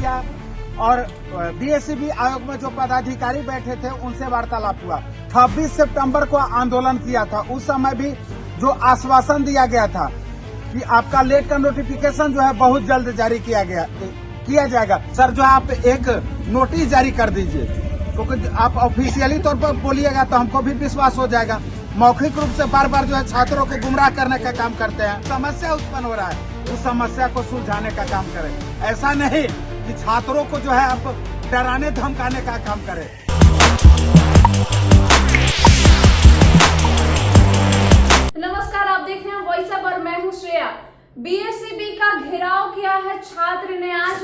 किया और बीएसईबी आयोग में जो पदाधिकारी बैठे थे उनसे वार्तालाप हुआ। 26 सितंबर को आंदोलन किया था। उस समय भी जो आश्वासन दिया गया था कि आपका लेट का नोटिफिकेशन जो है बहुत जल्द जारी किया जाएगा। सर जो आप एक नोटिस जारी कर दीजिए, क्योंकि तो आप ऑफिशियली तौर पर बोलिएगा तो हमको भी विश्वास हो जाएगा। मौखिक रूप से बार बार जो है छात्रों को गुमराह करने का काम करते हैं। समस्या उत्पन्न हो रहा है, उस समस्या को सुलझाने का काम करें। ऐसा नहीं कि छात्रों को जो है आप डराने धमकाने का काम करें। नमस्कार, आप देख रहे हैं वॉइस अप और मैं हूं श्रेया। बीएसईबी का घेराव किया है छात्र ने। आज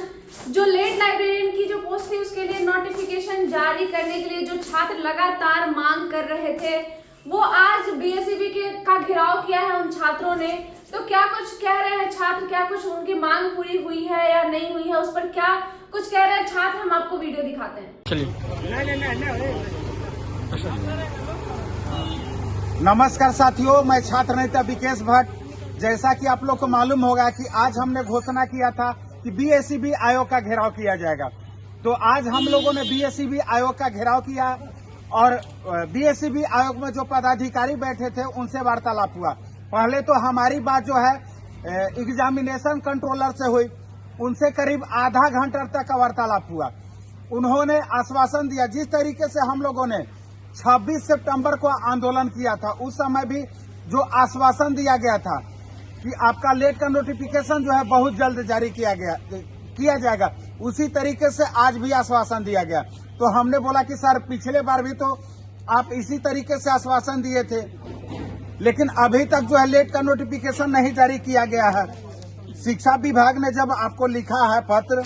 जो लेट लाइब्रेरियन की जो पोस्ट थी उसके लिए नोटिफिकेशन जारी करने के लिए जो छात्र लगातार मांग कर रहे थे, वो आज बीएसईबी का घेराव किया है उन छात्रों ने। तो क्या कुछ कह रहे हैं छात्र, क्या कुछ उनकी मांग पूरी हुई है या नहीं हुई है, उस पर क्या कुछ कह रहे हैं छात्र, हम आपको वीडियो दिखाते हैं। चलिए। नमस्कार साथियों, मैं छात्र नेता विकेश भट्ट। जैसा कि आप लोग को मालूम होगा कि आज हमने घोषणा किया था कि बीएसईबी आयोग का घेराव किया जाएगा। तो आज हम लोगों ने बीएसईबी आयोग का घेराव किया और बीएसईबी आयोग में जो पदाधिकारी बैठे थे उनसे वार्तालाप हुआ। पहले तो हमारी बात जो है एग्जामिनेशन कंट्रोलर से हुई, उनसे करीब आधा घंटा तक का वार्तालाप हुआ। उन्होंने आश्वासन दिया, जिस तरीके से हम लोगों ने 26 सितंबर को आंदोलन किया था, उस समय भी जो आश्वासन दिया गया था कि आपका लेट का नोटिफिकेशन जो है बहुत जल्द जारी किया जाएगा, उसी तरीके से आज भी आश्वासन दिया गया। तो हमने बोला कि सर पिछले बार भी तो आप इसी तरीके से आश्वासन दिए थे, लेकिन अभी तक जो है लेट का नोटिफिकेशन नहीं जारी किया गया है। शिक्षा विभाग ने जब आपको लिखा है पत्र,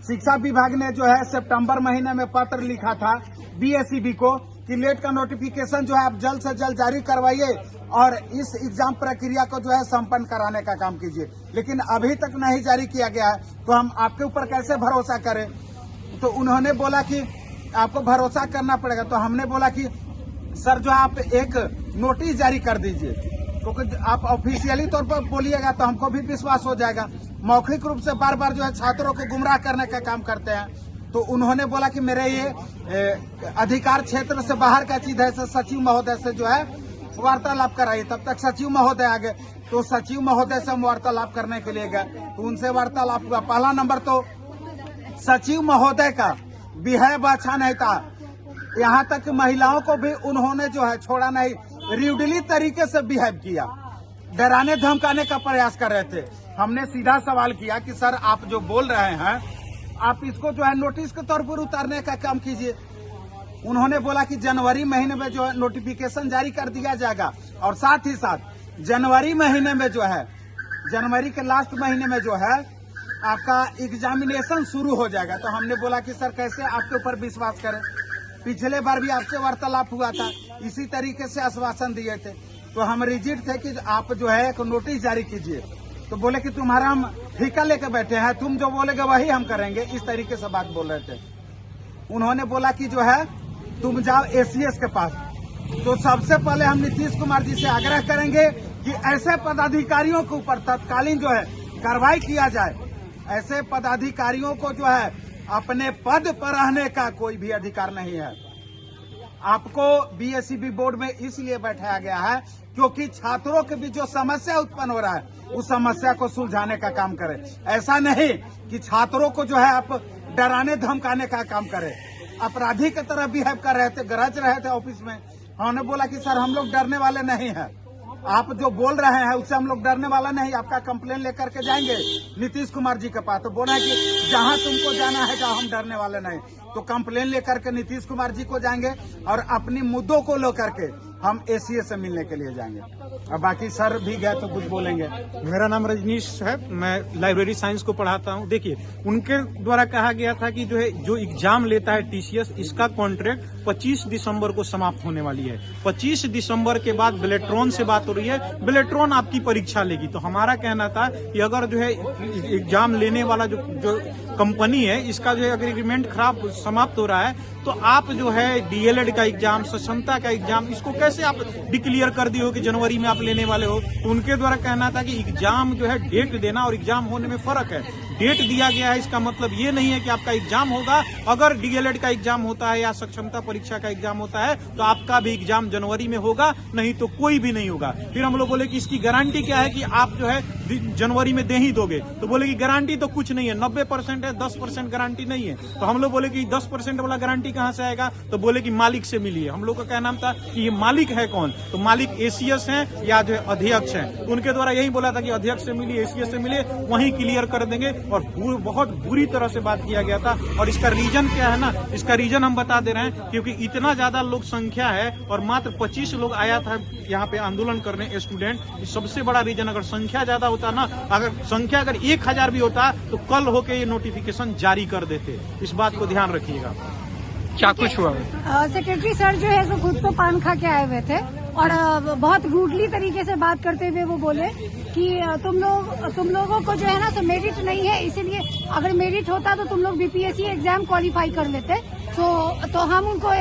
शिक्षा विभाग ने जो है सितंबर महीने में पत्र लिखा था बीएसईबी को कि लेट का नोटिफिकेशन जो है आप जल्द से जल्द जारी करवाइए और इस एग्जाम प्रक्रिया को जो है संपन्न कराने का काम कीजिए, लेकिन अभी तक नहीं जारी किया गया है। तो हम आपके ऊपर कैसे भरोसा करें? तो उन्होंने बोला कि आपको भरोसा करना पड़ेगा। तो हमने बोला कि सर जो आप एक नोटिस जारी कर दीजिए, क्योंकि तो आप ऑफिशियली तौर पर बोलिएगा तो हमको भी विश्वास हो जाएगा। मौखिक रूप से बार बार जो है छात्रों को गुमराह करने का काम करते हैं। तो उन्होंने बोला कि मेरे ये अधिकार क्षेत्र से बाहर का चीज है, सचिव महोदय से जो है वार्तालाप कराइए। तब तक सचिव महोदय आ गए, तो सचिव महोदय से हम वार्तालाप करने के लिए गए, तो उनसे वार्तालाप हुआ। पहला नंबर तो सचिव महोदय का बिहेव अच्छा नहीं था, यहाँ तक कि महिलाओं को भी उन्होंने जो है छोड़ा नहीं, रूडली तरीके से बिहेव किया, डराने धमकाने का प्रयास कर रहे थे। हमने सीधा सवाल किया कि सर आप जो बोल रहे हैं आप इसको जो है नोटिस के तौर पर उतारने का काम कीजिए। उन्होंने बोला कि जनवरी महीने में जो है नोटिफिकेशन जारी कर दिया जाएगा और साथ ही साथ जनवरी महीने में जो है, जनवरी के लास्ट महीने में जो है आपका एग्जामिनेशन शुरू हो जाएगा। तो हमने बोला कि सर कैसे आपके ऊपर विश्वास करें, पिछले बार भी आपसे वार्तालाप हुआ था, इसी तरीके से आश्वासन दिए थे। तो हम रिजिड थे कि आप जो है एक नोटिस जारी कीजिए। तो बोले कि तुम्हारा हम ठेका लेकर बैठे हैं, तुम जो बोलेगे वही हम करेंगे, इस तरीके से बात बोल रहे थे। उन्होंने बोला कि जो है तुम जाओ एसीएस के पास। तो सबसे पहले हम नीतीश कुमार जी से आग्रह करेंगे कि ऐसे पदाधिकारियों के ऊपर तत्कालीन जो है कार्रवाई किया जाए। ऐसे पदाधिकारियों को जो है अपने पद पर रहने का कोई भी अधिकार नहीं है। आपको बीएसईबी बोर्ड में इसलिए बैठाया गया है क्योंकि छात्रों के बीच जो समस्या उत्पन्न हो रहा है उस समस्या को सुलझाने का काम करें। ऐसा नहीं कि छात्रों को जो है आप डराने धमकाने का काम करें। अपराधी की तरह बिहेव कर रहे थे, गरज रहे थे ऑफिस में। हमने बोला कि सर हम लोग डरने वाले नहीं हैं, आप जो बोल रहे हैं उससे हम लोग डरने वाला नहीं, आपका कंप्लेन लेकर के जाएंगे नीतीश कुमार जी के पास। तो बोला कि जहां तुमको जाना है जाओ, हम डरने वाले नहीं। तो कंप्लेन लेकर के नीतीश कुमार जी को जाएंगे और अपनी मुद्दों को लेकर के हम एसीए से मिलने के लिए जाएंगे। और बाकी सर भी गए तो कुछ बोलेंगे। मेरा नाम रजनीश है, मैं लाइब्रेरी साइंस को पढ़ाता हूं। देखिए, उनके द्वारा कहा गया था कि जो है जो एग्जाम लेता है टीसीएस, इसका कॉन्ट्रैक्ट 25 दिसंबर को समाप्त होने वाली है। 25 दिसंबर के बाद बेलेट्रॉन से बात हो रही है, बेलेट्रॉन आपकी परीक्षा लेगी। तो हमारा कहना था कि अगर जो है एग्जाम लेने वाला जो कंपनी है, इसका जो है अगर एग्रीमेंट खराब समाप्त हो रहा है तो आप जो है डीएलएड का एग्जाम, सक्षमता का एग्जाम, इसको कैसे आप डिक्लेयर कर दिए हो कि जनवरी में आप लेने वाले हो। तो उनके द्वारा कहना था कि एग्जाम जो है डेट देना और एग्जाम होने में फर्क है। डेट दिया गया है इसका मतलब ये नहीं है कि आपका एग्जाम होगा। अगर डीएलएड का एग्जाम होता है या सक्षमता परीक्षा का एग्जाम होता है तो आपका भी एग्जाम जनवरी में होगा, नहीं तो कोई भी नहीं होगा। फिर हम लोग बोले कि इसकी गारंटी क्या है कि आप जो है जनवरी में दे ही दोगे, तो बोले कि गारंटी तो कुछ नहीं है, 90% है, 10% गारंटी नहीं है। तो हम लोग बोले कि 10% वाला गारंटी कहां से आएगा, तो बोले कि मालिक से मिलिए। हम लोग का क्या नाम था कि ये मालिक है कौन, तो मालिक एसीएस हैं या जो है अध्यक्ष हैं। तो उनके द्वारा यही बोला था कि अध्यक्ष से मिलिए, एसीएस से मिलिए, वहीं क्लियर कर देंगे। और बहुत बुरी तरह से बात किया गया था। और इसका रीजन क्या है ना, इसका रीजन हम बता दे रहे हैं, क्योंकि इतना ज्यादा लोग संख्या है और मात्र 25 लोग आया था यहाँ पे आंदोलन करने स्टूडेंट। सबसे बड़ा रीजन, अगर संख्या ज्यादा होता ना, अगर संख्या अगर 1000 भी होता तो कल होके ये नोटिफिकेशन जारी कर देते। इस बात को ध्यान रखिएगा। क्या कुछ हुआ? सेक्रेटरी सर जो है सो खुद तो पान खा के आए हुए थे और बहुत रूडली तरीके से बात करते हुए वो बोले कि तुम लोगों को जो है ना सो मेरिट नहीं है, इसीलिए अगर मेरिट होता तो तुम लोग बीपीएससी एग्जाम क्वालिफाई कर लेते। तो हम उनको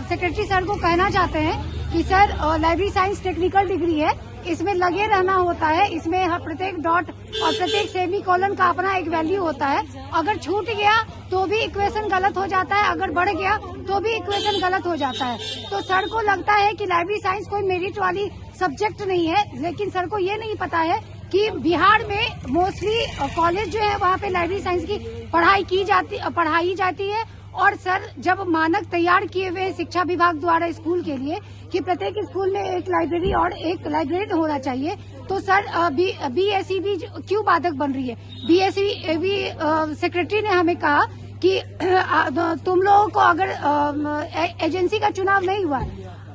सेक्रेटरी सर को कहना चाहते हैं कि sir library science technical degree है, इसमें लगे रहना होता है, इसमें हर प्रत्येक डॉट और प्रत्येक सेमीकोलन का अपना एक वैल्यू होता है। अगर छूट गया तो भी इक्वेशन गलत हो जाता है, अगर बढ़ गया तो भी इक्वेशन गलत हो जाता है। तो सर को लगता है कि लाइब्रेरी साइंस कोई मेरिट वाली सब्जेक्ट नहीं है, लेकिन सर को ये नहीं पता है कि बिहार में मोस्टली कॉलेज जो है वहाँ पे लाइब्रेरी साइंस की पढ़ाई जाती है। और सर जब मानक तैयार किए हुए शिक्षा विभाग द्वारा स्कूल के लिए कि प्रत्येक स्कूल में एक लाइब्रेरी और एक लाइब्रेरियन होना चाहिए, तो सर बीएसईबी क्यों बाधक बन रही है? बीएसईबी सेक्रेटरी ने हमें कहा कि तुम लोगों को अगर एजेंसी का चुनाव नहीं हुआ,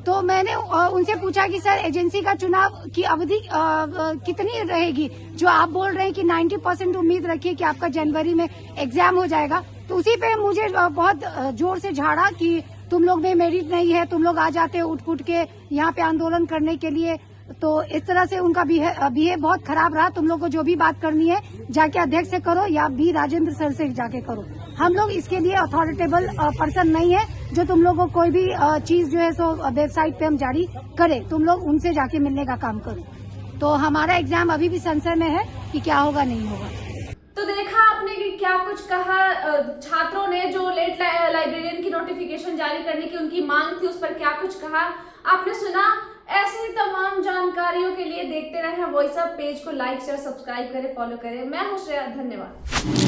तो मैंने उनसे पूछा कि सर एजेंसी का चुनाव की अवधि कितनी रहेगी, जो आप बोल रहे हैं कि 90% उम्मीद रखिए कि आपका जनवरी में एग्जाम हो जाएगा। तो उसी पे मुझे बहुत जोर से झाड़ा कि तुम लोग में मेरिट नहीं है, तुम लोग आ जाते हो उठ के यहाँ पे आंदोलन करने के लिए। तो इस तरह से उनका बिहेव बहुत खराब रहा। तुम लोग को जो भी बात करनी है जाके अध्यक्ष से करो या बी राजेंद्र सर से जाके करो। हम लोग इसके लिए अथॉरिटेबल पर्सन नहीं है जो तुम लोग को कोई भी चीज जो है सो वेबसाइट पे हम जारी करें। तुम लोग उनसे जाके मिलने का काम करो। तो हमारा एग्जाम अभी भी संशय में है कि क्या होगा नहीं होगा। तो देखा आपने कि क्या कुछ कहा छात्रों ने, जो लेट लाइब्रेरियन की नोटिफिकेशन जारी करने की उनकी मांग थी, उस पर क्या कुछ कहा आपने सुना। ऐसी तमाम जानकारियों के लिए देखते रहें वॉइस अप पेज को, लाइक शेयर सब्सक्राइब करें, फॉलो करें। मैं हूं श्रेया, धन्यवाद।